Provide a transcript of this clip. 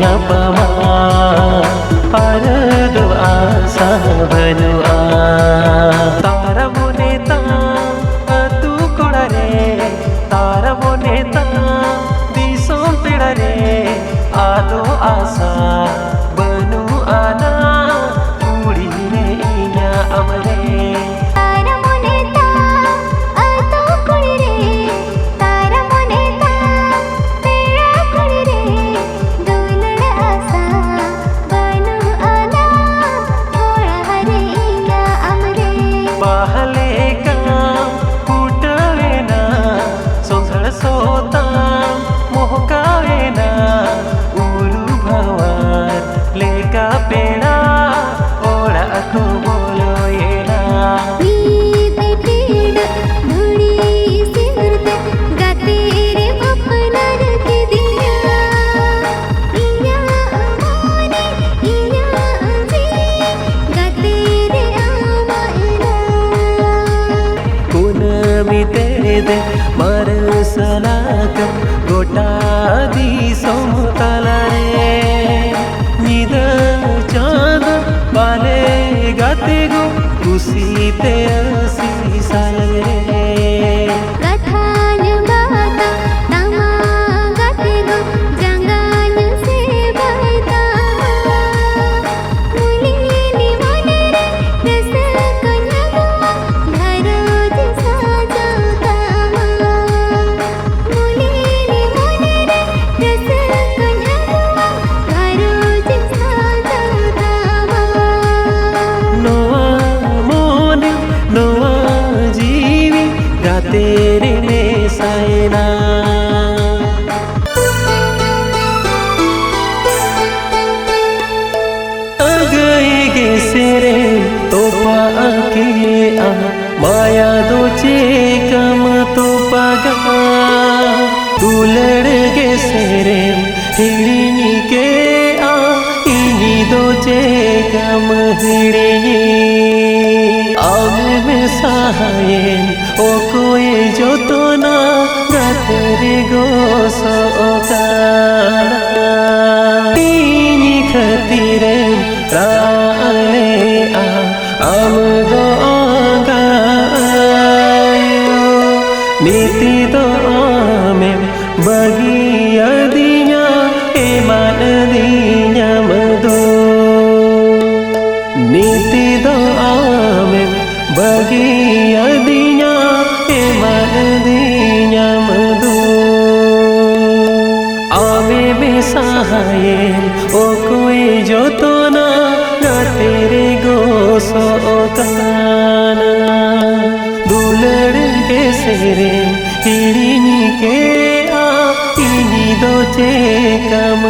nyapama paradu asa banua tara moneta atu kodare tara moneta disom pidare ado asa banu ana udi re inya amare दे मरसलाकम गोटा दिसोम तलारे निद चाँद बाले गाते गो खुशीते हसी साले तेरे ने सायना गए गे सेरे तो पाके आ माया दो चे कम तो पागा तू लड़ गे सेरे हिड़नी के आ इनी दो चे कम हिड़नी अब में सहायन ओ कोई जो तो ना गतरे गो सोकाना इनी खतीरे राले आ आम दो गायो नीति दो में बगिया दिया ईमान दिया मधु नीति दो में बगिया दिया ईमान दिया मधु आवे में सहायन ओ कोई जो तो ना तेरे गो सोकाना दुलड़ के सेरे हिड़नी के आ इनी दो चे कम